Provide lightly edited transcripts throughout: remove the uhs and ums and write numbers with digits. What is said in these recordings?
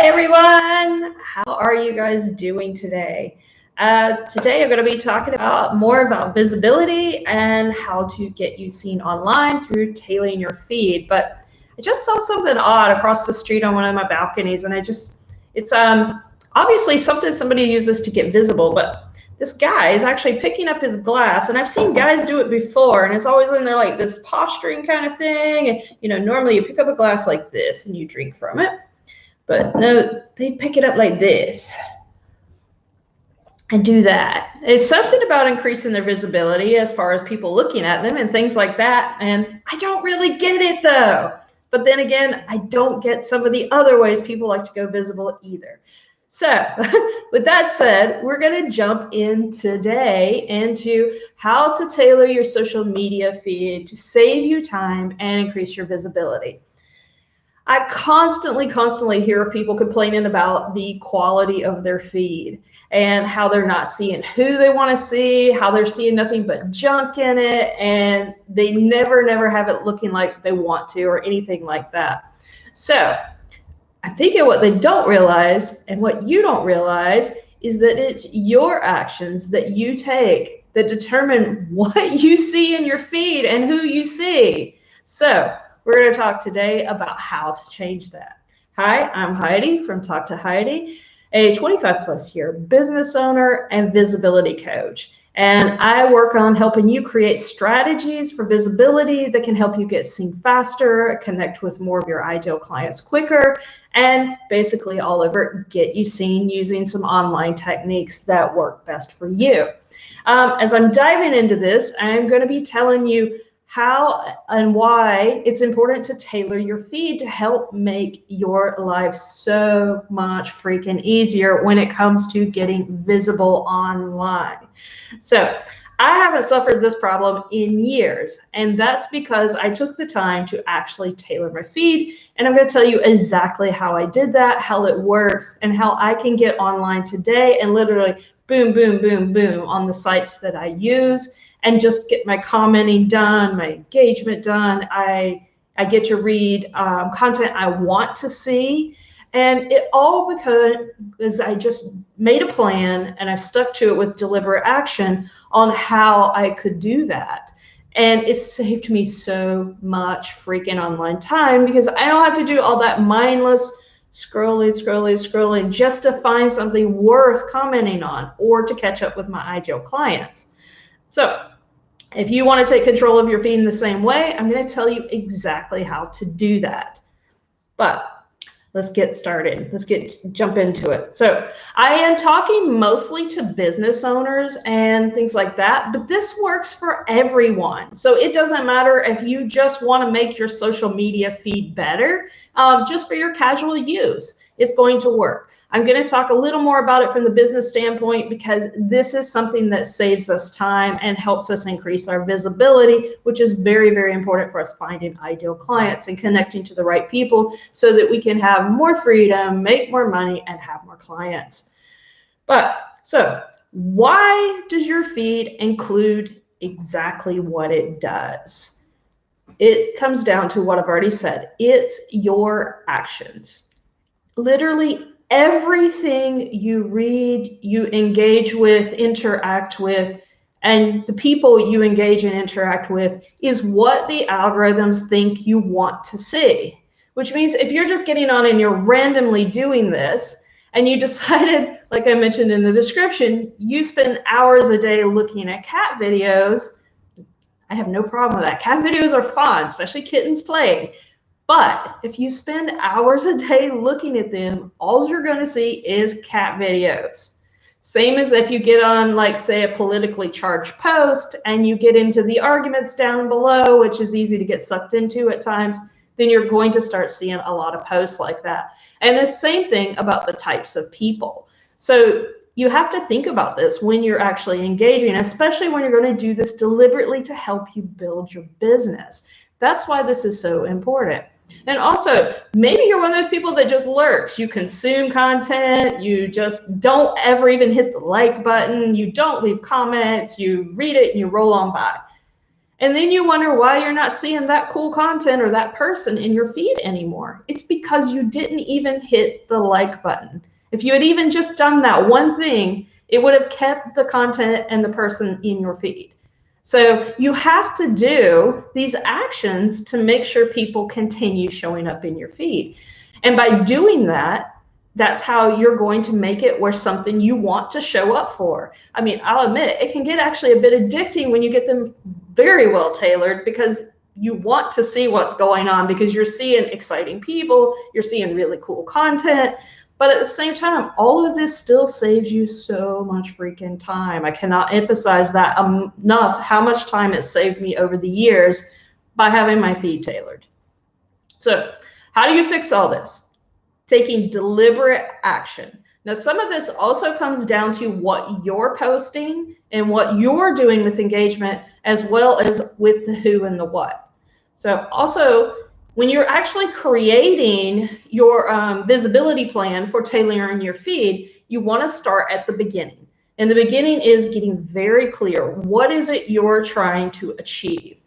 Hi everyone, how are you guys doing today? Today I'm going to be talking more about visibility and how to get you seen online through tailoring your feed. But I just saw something odd across the street on one of my balconies, and it's obviously something somebody uses to get visible, but this guy is actually picking up his glass, and I've seen guys do it before, and it's always when they're like this posturing kind of thing. And normally you pick up a glass like this and you drink from it. But no, they pick it up like this and do that. It's something about increasing their visibility as far as people looking at them and things like that. And I don't really get it though. But then again, I don't get some of the other ways people like to go visible either. So with that said, we're going to jump in today into how to tailor your social media feed to save you time and increase your visibility. I constantly hear people complaining about the quality of their feed and how they're not seeing who they want to see, how they're seeing nothing but junk in it, and they never have it looking like they want to or anything like that. So I think what they don't realize and what you don't realize is that it's your actions that you take that determine what you see in your feed and who you see. So we're going to talk today about how to change that. Hi, I'm Heidi from Talk to Heidi, a 25+ year business owner and visibility coach. And I work on helping you create strategies for visibility that can help you get seen faster, connect with more of your ideal clients quicker, and basically all over get you seen using some online techniques that work best for you. As I'm diving into this, I'm going to be telling you how and why it's important to tailor your feed to help make your life so much freaking easier when it comes to getting visible online. So I haven't suffered this problem in years, and that's because I took the time to actually tailor my feed, and I'm going to tell you exactly how I did that, how it works, and how I can get online today and literally boom on the sites that I use and just get my commenting done, my engagement done. I get to read content I want to see. And it all because I just made a plan and I've stuck to it with deliberate action on how I could do that. And it saved me so much freaking online time because I don't have to do all that mindless scrolling just to find something worth commenting on or to catch up with my ideal clients. So if you want to take control of your feed in the same way, I'm going to tell you exactly how to do that. But let's get started. Jump into it. So I am talking mostly to business owners and things like that, but this works for everyone. So it doesn't matter if you just want to make your social media feed better, just for your casual use, it's going to work. I'm going to talk a little more about it from the business standpoint because this is something that saves us time and helps us increase our visibility, which is very important for us finding ideal clients and connecting to the right people so that we can have more freedom, make more money, and have more clients. So why does your feed include exactly what it does? It comes down to what I've already said. It's your actions. Literally everything you read, you engage with, interact with, and the people you engage and interact with is what the algorithms think you want to see. Which means if you're just getting on and you're randomly doing this, and you decided, like I mentioned in the description, you spend hours a day looking at cat videos, I have no problem with that. Cat videos are fun, especially kittens playing. But if you spend hours a day looking at them, all you're going to see is cat videos. Same as if you get on, like, say, a politically charged post and you get into the arguments down below, which is easy to get sucked into at times, then you're going to start seeing a lot of posts like that. And the same thing about the types of people. So you have to think about this when you're actually engaging, especially when you're going to do this deliberately to help you build your business. That's why this is so important. And also, maybe you're one of those people that just lurks. You consume content, you just don't ever even hit the like button, you don't leave comments, you read it and you roll on by. And then you wonder why you're not seeing that cool content or that person in your feed anymore. It's because you didn't even hit the like button. If you had even just done that one thing, it would have kept the content and the person in your feed. So you have to do these actions to make sure people continue showing up in your feed. And by doing that, that's how you're going to make it where something you want to show up for. I mean, I'll admit it can get actually a bit addicting when you get them very well tailored, because you want to see what's going on, because you're seeing exciting people, you're seeing really cool content. But at the same time, all of this still saves you so much freaking time. I cannot emphasize that enough, how much time it saved me over the years by having my feed tailored. So how do you fix all this? Taking deliberate action. Now, some of this also comes down to what you're posting and what you're doing with engagement, as well as with the who and the what. So also, when you're actually creating your visibility plan for tailoring your feed, you want to start at the beginning. And the beginning is getting very clear. What is it you're trying to achieve?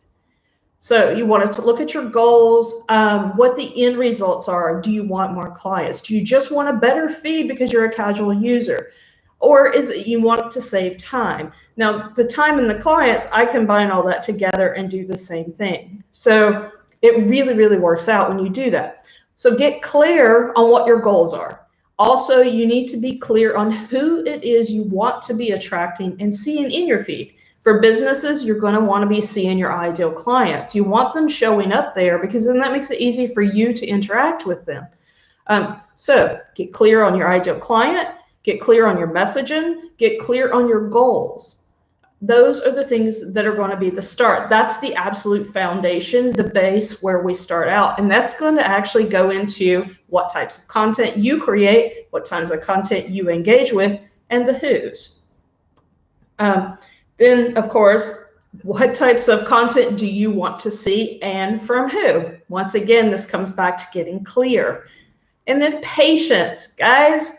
So you want to look at your goals, what the end results are. Do you want more clients? Do you just want a better feed because you're a casual user? Or is it you want to save time? Now, the time and the clients, I combine all that together and do the same thing. So it really, really works out when you do that. So get clear on what your goals are. Also, you need to be clear on who it is you want to be attracting and seeing in your feed. For businesses, you're going to want to be seeing your ideal clients. You want them showing up there, because then that makes it easy for you to interact with them. So get clear on your ideal client, get clear on your messaging, get clear on your goals. Those are the things that are going to be the start. That's the absolute foundation, the base where we start out. And that's going to actually go into what types of content you create, what types of content you engage with, and the who's. Then, of course, what types of content do you want to see and from who? Once again, this comes back to getting clear. And then patience. Guys,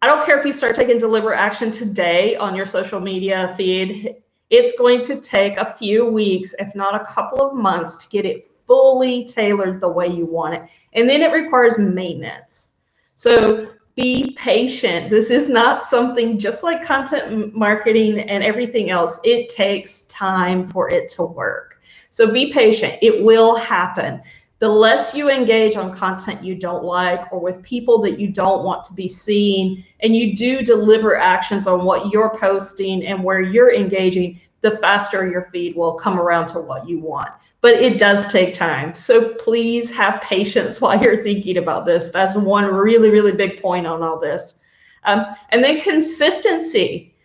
I don't care if you start taking deliberate action today on your social media feed. It's going to take a few weeks, if not a couple of months, to get it fully tailored the way you want it. And then it requires maintenance. So be patient. This is not something, just like content marketing and everything else, it takes time for it to work. So be patient. It will happen. The less you engage on content you don't like, or with people that you don't want to be seen, and you do deliberate actions on what you're posting and where you're engaging, the faster your feed will come around to what you want. But it does take time. So please have patience while you're thinking about this. That's one really, really big point on all this. And then consistency.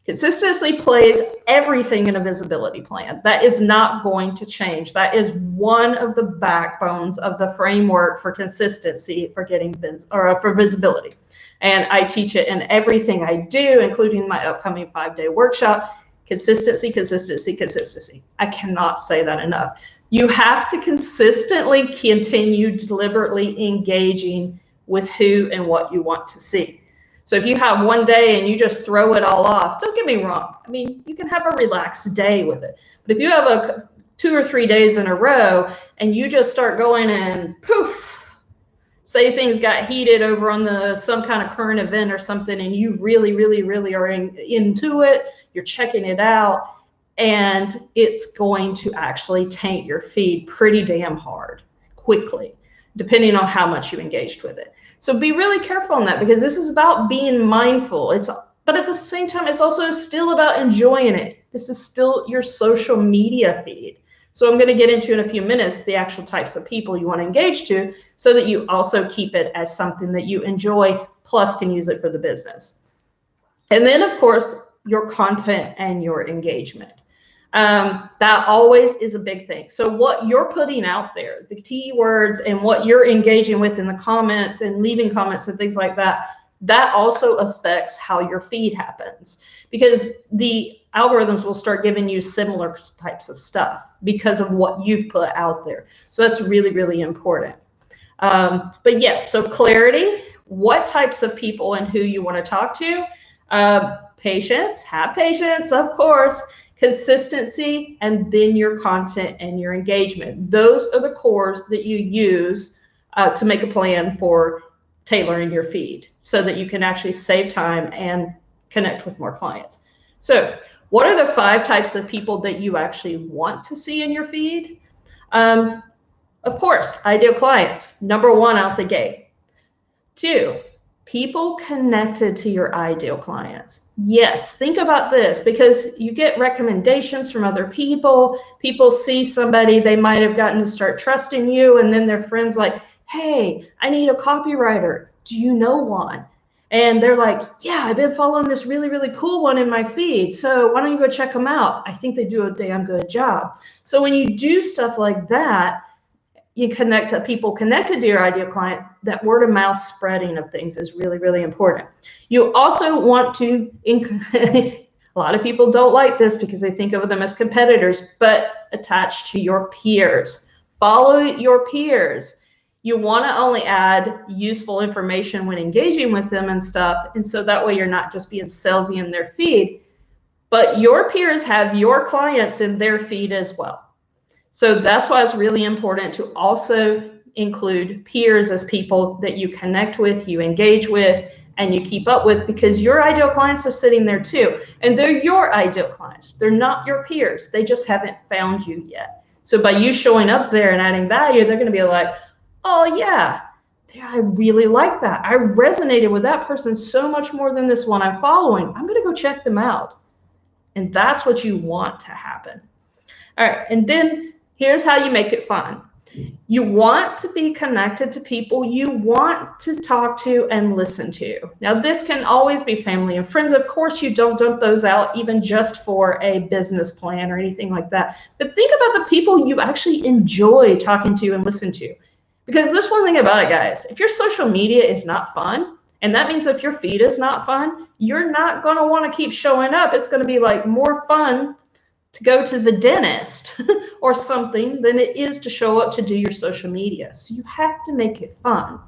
Consistency plays everything in a visibility plan. That is not going to change. That is one of the backbones of the framework for consistency for getting for visibility. And I teach it in everything I do, including my upcoming 5-day workshop. Consistency, consistency, consistency. I cannot say that enough. You have to consistently continue deliberately engaging with who and what you want to see. So if you have one day and you just throw it all off, don't get me wrong. I mean, you can have a relaxed day with it. But if you have 2 or 3 days in a row and you just start going and poof, say things got heated over on some kind of current event or something, and you really, really, really are into it, you're checking it out, and it's going to actually taint your feed pretty damn hard, quickly, depending on how much you engaged with it. So be really careful on that, because this is about being mindful. But at the same time, it's also still about enjoying it. This is still your social media feed. So I'm going to get into in a few minutes the actual types of people you want to engage to, so that you also keep it as something that you enjoy, plus can use it for the business. And then, of course, your content and your engagement. That always is a big thing. So what you're putting out there, the keywords and what you're engaging with in the comments and leaving comments and things like that, that also affects how your feed happens, because the algorithms will start giving you similar types of stuff because of what you've put out there. So that's really, really important. But yes, so clarity, what types of people and who you want to talk to, patience, have patience, of course. consistency, and then your content and your engagement. Those are the cores that you use to make a plan for tailoring your feed so that you can actually save time and connect with more clients. So what are the 5 types of people that you actually want to see in your feed? Of course, ideal clients, number 1 out the gate. 2, people connected to your ideal clients. Yes, think about this, because you get recommendations from other people. People see somebody they might have gotten to start trusting you, and then their friends like, hey, I need a copywriter. Do you know one? And they're like, yeah, I've been following this really, really cool one in my feed. So why don't you go check them out? I think they do a damn good job. So when you do stuff like that, you connect to people connected to your ideal client. That word of mouth spreading of things is really, really important. You also want to, a lot of people don't like this because they think of them as competitors, but attach to your peers. Follow your peers. You want to only add useful information when engaging with them and stuff. And so that way you're not just being salesy in their feed, but your peers have your clients in their feed as well. So that's why it's really important to also include peers as people that you connect with, you engage with, and you keep up with, because your ideal clients are sitting there too. And they're your ideal clients. They're not your peers. They just haven't found you yet. So by you showing up there and adding value, they're going to be like, oh yeah, I really like that. I resonated with that person so much more than this one I'm following. I'm going to go check them out. And that's what you want to happen. All right. And then here's how you make it fun. You want to be connected to people you want to talk to and listen to. Now, this can always be family and friends. Of course, you don't dump those out even just for a business plan or anything like that. But think about the people you actually enjoy talking to and listen to. Because there's one thing about it, guys. If your social media is not fun, and that means if your feed is not fun, you're not going to want to keep showing up. It's going to be like more fun to go to the dentist or something than it is to show up to do your social media. So you have to make it fun.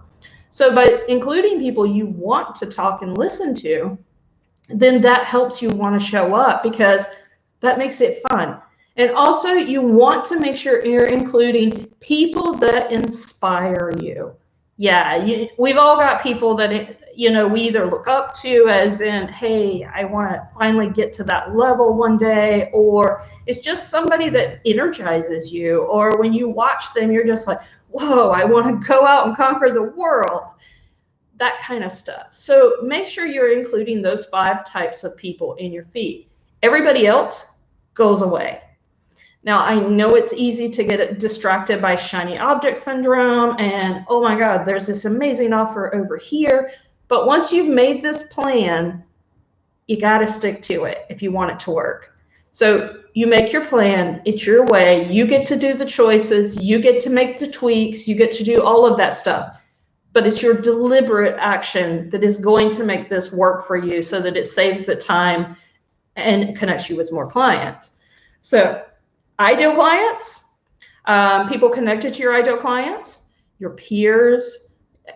So by including people you want to talk and listen to, then that helps you want to show up, because that makes it fun. And also you want to make sure you're including people that inspire you. Yeah, we've all got people that, we either look up to, as in, hey, I want to finally get to that level one day, or it's just somebody that energizes you, or when you watch them, you're just like, whoa, I want to go out and conquer the world, that kind of stuff. So make sure you're including those 5 types of people in your feed. Everybody else goes away. Now, I know it's easy to get distracted by shiny object syndrome and, oh my God, there's this amazing offer over here. But once you've made this plan, you got to stick to it if you want it to work. So you make your plan, it's your way, you get to do the choices, you get to make the tweaks, you get to do all of that stuff. But it's your deliberate action that is going to make this work for you so that it saves the time and connects you with more clients. So ideal clients, people connected to your ideal clients, your peers,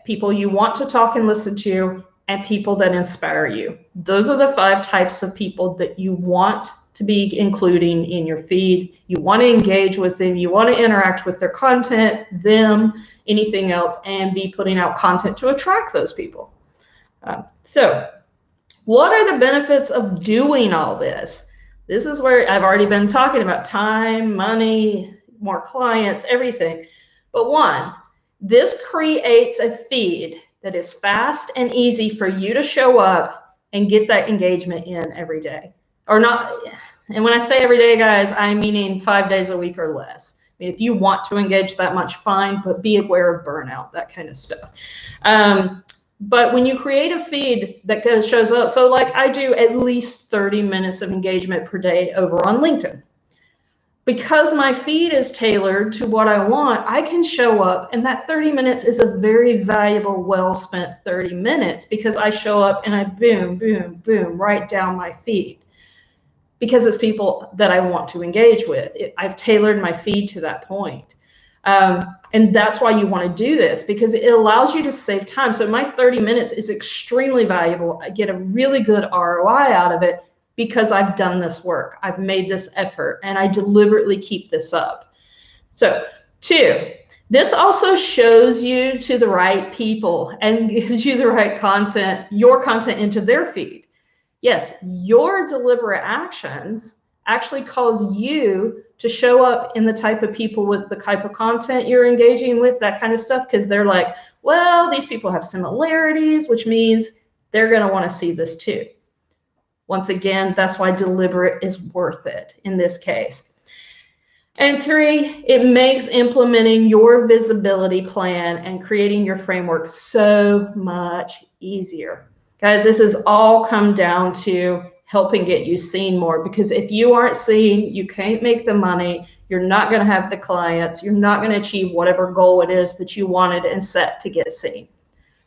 people you want to talk and listen to, and people that inspire you. Those are the 5 types of people that you want to be including in your feed. You want to engage with them. You want to interact with their content, them, anything else, and be putting out content to attract those people. So what are the benefits of doing all this? This is where I've already been talking about time, money, more clients, everything. But 1, this creates a feed that is fast and easy for you to show up and get that engagement in every day. Or not, and when I say every day, guys, I'm meaning 5 days a week or less. I mean, if you want to engage that much, fine, but be aware of burnout, that kind of stuff. But when you create a feed that shows up, so like I do at least 30 minutes of engagement per day over on LinkedIn. Because my feed is tailored to what I want, I can show up, and that 30 minutes is a very valuable, well-spent 30 minutes, because I show up and I boom, boom, boom, right down my feed, because it's people that I want to engage with. I've tailored my feed to that point. And that's why you want to do this, because it allows you to save time. So my 30 minutes is extremely valuable. I get a really good ROI out of it, because I've done this work. I've made this effort and I deliberately keep this up. So 2, this also shows you to the right people and gives you the right content, your content into their feed. Yes, your deliberate actions actually cause you to show up in the type of people with the type of content you're engaging with, that kind of stuff, because they're like, well, these people have similarities, which means they're going to want to see this too. Once again, that's why deliberate is worth it in this case. And 3, it makes implementing your visibility plan and creating your framework so much easier. Guys, this has all come down to helping get you seen more, because if you aren't seen, you can't make the money, you're not going to have the clients, you're not going to achieve whatever goal it is that you wanted and set to get seen.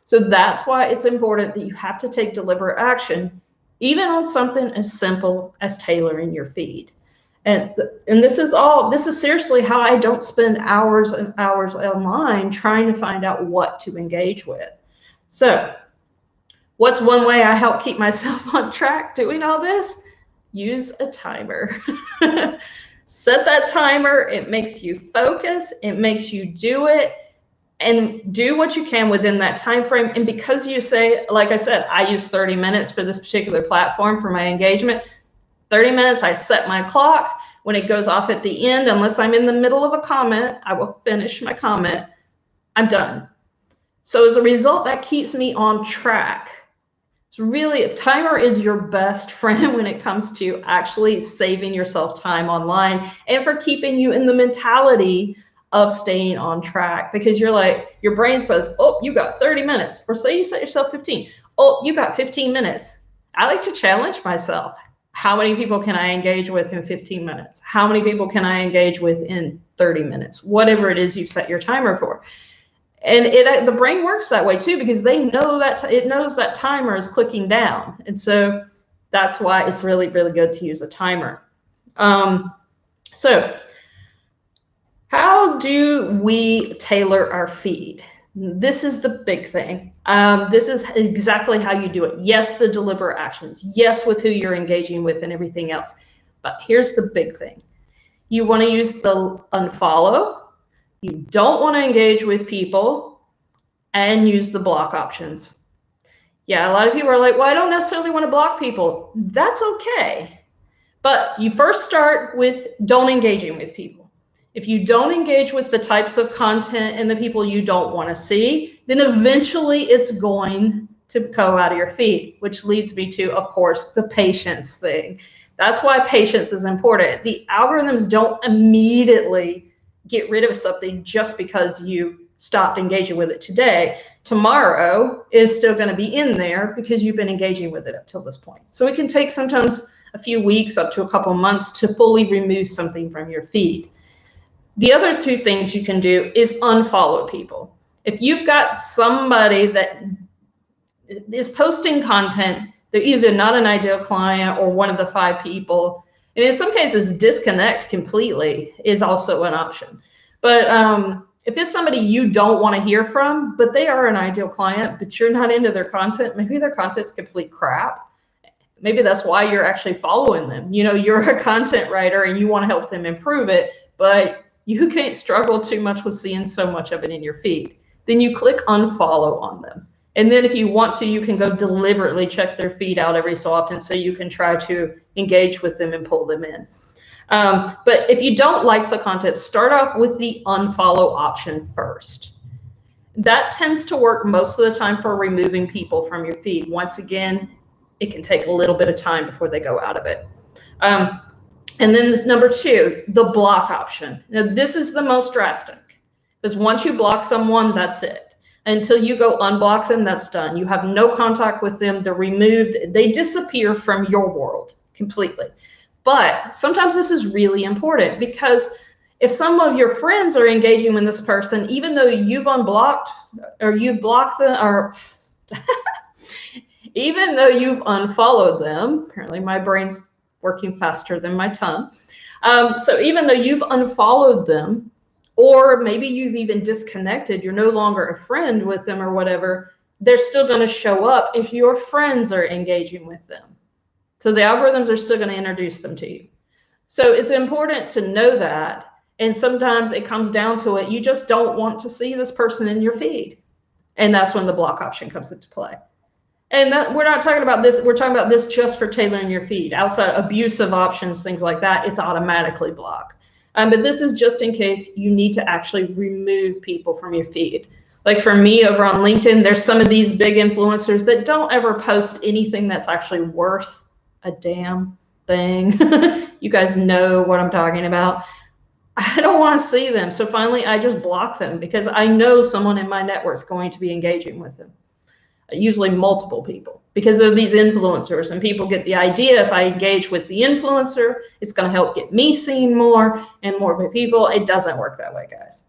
So that's why it's important that you have to take deliberate action, even on something as simple as tailoring your feed. And this is seriously how I don't spend hours and hours online trying to find out what to engage with. So what's one way I help keep myself on track doing all this? Use a timer. Set that timer. It makes you focus. It makes you do it. And do what you can within that time frame. And because you say, like I said, I use 30 minutes for this particular platform for my engagement. 30 minutes, I set my clock. When it goes off at the end, unless I'm in the middle of a comment, I will finish my comment. I'm done. So as a result, that keeps me on track. It's really, a timer is your best friend when it comes to actually saving yourself time online and for keeping you in the mentality of staying on track, because you're like, your brain says, oh, you got 30 minutes, or say you set yourself 15. Oh, you got 15 minutes. I like to challenge myself. How many people can I engage with in 15 minutes? How many people can I engage with in 30 minutes? Whatever it is you set your timer for. And the brain works that way too, because they know that it knows that timer is clicking down. And so that's why it's really, really good to use a timer. So how do we tailor our feed? This is the big thing. This is exactly how you do it. Yes, the deliberate actions. Yes, with who you're engaging with and everything else. But here's the big thing. You want to use the unfollow. You don't want to engage with people, and use the block options. Yeah, a lot of people are like, well, I don't necessarily want to block people. That's okay. But you first start with don't engaging with people. If you don't engage with the types of content and the people you don't want to see, then eventually it's going to go out of your feed, which leads me to, of course, the patience thing. That's why patience is important. The algorithms don't immediately get rid of something just because you stopped engaging with it today. Tomorrow is still going to be in there because you've been engaging with it up till this point. So it can take sometimes a few weeks up to a couple months to fully remove something from your feed. The other 2 things you can do is unfollow people. If you've got somebody that is posting content, they're either not an ideal client or one of the 5 people. And in some cases, disconnect completely is also an option. But if it's somebody you don't want to hear from, but they are an ideal client, but you're not into their content, maybe their content's complete crap. Maybe that's why you're actually following them. You know, you're a content writer and you want to help them improve it, but you can't struggle too much with seeing so much of it in your feed. Then you click unfollow on them. And then if you want to, you can go deliberately check their feed out every so often so you can try to engage with them and pull them in. But if you don't like the content, start off with the unfollow option first. That tends to work most of the time for removing people from your feed. Once again, it can take a little bit of time before they go out of it. And then number 2, the block option. Now, this is the most drastic, because once you block someone, that's it. Until you go unblock them, that's done. You have no contact with them. They're removed. They disappear from your world completely. But sometimes this is really important, because if some of your friends are engaging with this person, even though you've unblocked or you've blocked them, or even though you've unfollowed them, apparently my brain's working faster than my tongue. So even though you've unfollowed them, or maybe you've even disconnected, you're no longer a friend with them or whatever, they're still going to show up if your friends are engaging with them. So the algorithms are still going to introduce them to you. So it's important to know that. And sometimes it comes down to it. You just don't want to see this person in your feed. And that's when the block option comes into play. And we're not talking about this. We're talking about this just for tailoring your feed. Outside abusive options, things like that, it's automatically blocked. But this is just in case you need to actually remove people from your feed. Like for me over on LinkedIn, there's some of these big influencers that don't ever post anything that's actually worth a damn thing. You guys know what I'm talking about. I don't want to see them. So finally, I just block them because I know someone in my network is going to be engaging with them. Usually multiple people, because of these influencers, and people get the idea if I engage with the influencer, it's going to help get me seen more and more people. It doesn't work that way, guys.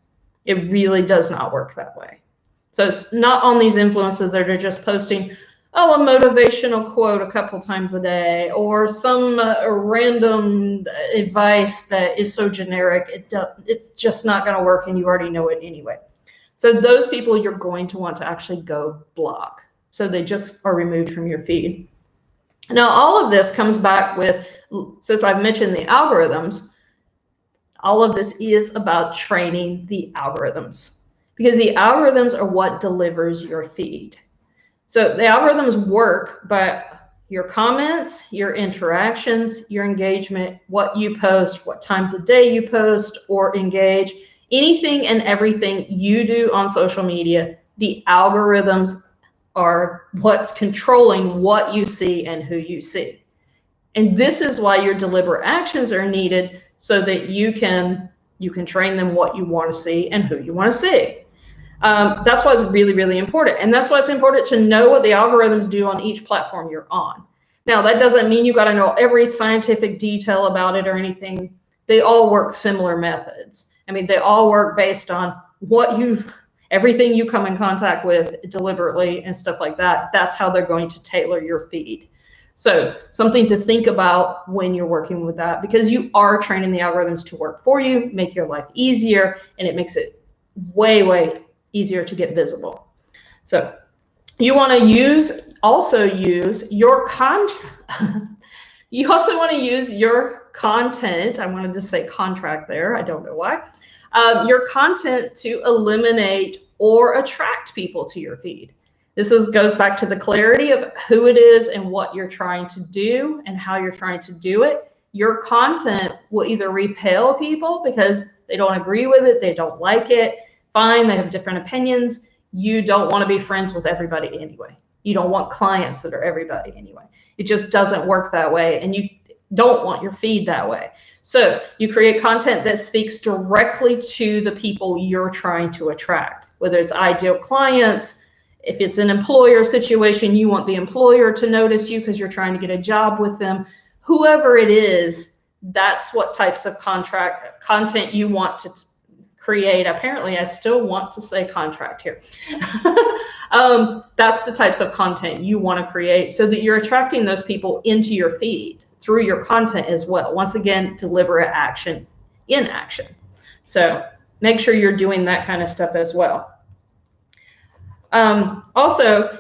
It really does not work that way. So it's not on these influencers that are just posting, oh, a motivational quote a couple times a day, or some random advice that is so generic, it's just not going to work, and you already know it anyway. So those people you're going to want to actually go block. So they just are removed from your feed. Now, all of this comes back with, since I've mentioned the algorithms, all of this is about training the algorithms, because the algorithms are what delivers your feed. So the algorithms work by your comments, your interactions, your engagement, what you post, what times a day you post or engage, anything and everything you do on social media. The algorithms are what's controlling what you see and who you see. And this is why your deliberate actions are needed, so that you can train them what you want to see and who you want to see. That's why it's really, really important. And that's why it's important to know what the algorithms do on each platform you're on. Now, that doesn't mean you got to know every scientific detail about it or anything. They all work similar methods. I mean, they all work based on everything you come in contact with deliberately and stuff like that. That's how they're going to tailor your feed. So something to think about when you're working with that, because you are training the algorithms to work for you, make your life easier, and it makes it way, way easier to get visible. So you want to also use your content. You also want to use your content. I wanted to say contract there. I don't know why. Your content to eliminate or attract people to your feed. This goes back to the clarity of who it is and what you're trying to do and how you're trying to do it. Your content will either repel people because they don't agree with it, they don't like it, fine, they have different opinions. You don't want to be friends with everybody anyway. You don't want clients that are everybody anyway. It just doesn't work that way, and you don't want your feed that way. So you create content that speaks directly to the people you're trying to attract, whether it's ideal clients. If it's an employer situation, you want the employer to notice you because you're trying to get a job with them. Whoever it is, that's what types of content you want to create. Apparently, I still want to say contract here. That's the types of content you want to create so that you're attracting those people into your feed through your content as well. Once again, deliberate action in action. So make sure you're doing that kind of stuff as well. Also,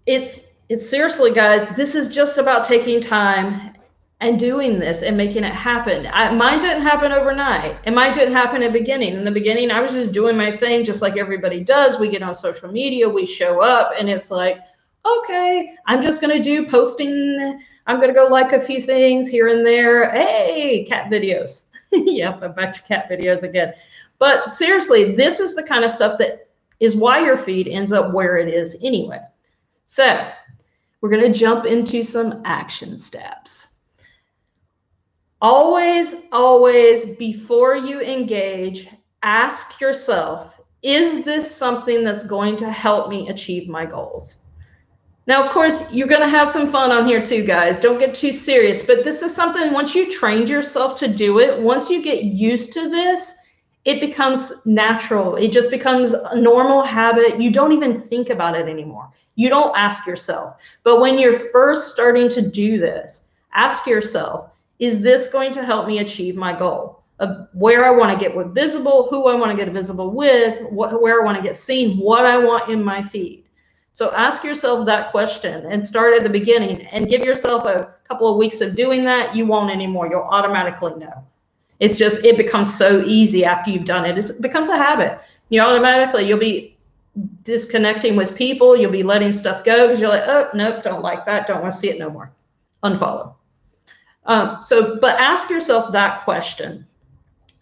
it's seriously, guys, this is just about taking time and doing this and making it happen. Mine didn't happen overnight, and mine didn't happen in the beginning. In the beginning, I was just doing my thing just like everybody does. We get on social media, we show up, and it's like, okay, I'm just going to do posting. I'm going to go like a few things here and there. Hey, cat videos. Yep, I'm back to cat videos again. But seriously, this is the kind of stuff that is why your feed ends up where it is anyway. So we're going to jump into some action steps. Always, always, before you engage, ask yourself, is this something that's going to help me achieve my goals? Now, of course, you're going to have some fun on here too, guys. Don't get too serious. But this is something, once you trained yourself to do it, once you get used to this, it becomes natural. It just becomes a normal habit. You don't even think about it anymore. You don't ask yourself. But when you're first starting to do this, ask yourself, is this going to help me achieve my goal of where I want to get visible, who I want to get visible with, where I want to get seen, what I want in my feed? So ask yourself that question and start at the beginning and give yourself a couple of weeks of doing that. You won't anymore. You'll automatically know. It's just, it becomes so easy after you've done it. It becomes a habit. You'll be disconnecting with people. You'll be letting stuff go because you're like, oh, nope, don't like that. Don't want to see it no more. Unfollow. But ask yourself that question.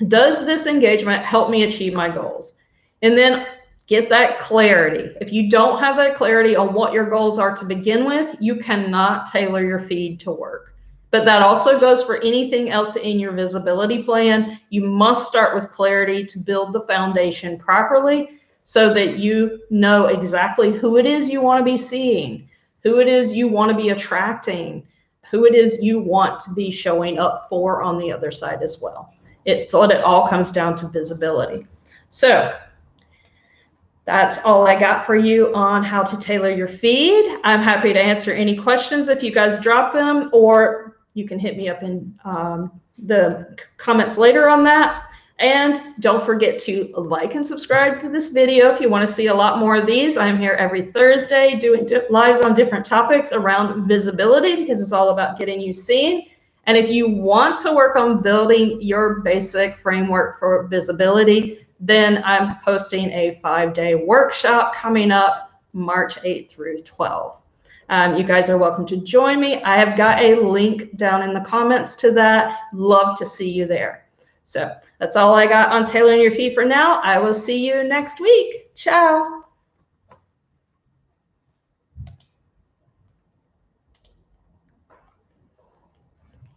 Does this engagement help me achieve my goals? And then get that clarity. If you don't have that clarity on what your goals are to begin with, you cannot tailor your feed to work. But that also goes for anything else in your visibility plan. You must start with clarity to build the foundation properly so that you know exactly who it is you want to be seeing, who it is you want to be attracting, who it is you want to be showing up for on the other side as well. It all comes down to visibility. So that's all I got for you on how to tailor your feed. I'm happy to answer any questions if you guys drop them, or you can hit me up in the comments later on that. And don't forget to like and subscribe to this video if you want to see a lot more of these. I'm here every Thursday doing lives on different topics around visibility because it's all about getting you seen. And if you want to work on building your basic framework for visibility, then I'm hosting a 5-day workshop coming up March 8th through 12th. You guys are welcome to join me. I have got a link down in the comments to that. Love to see you there. So that's all I got on tailoring your feed for now. I will see you next week. Ciao.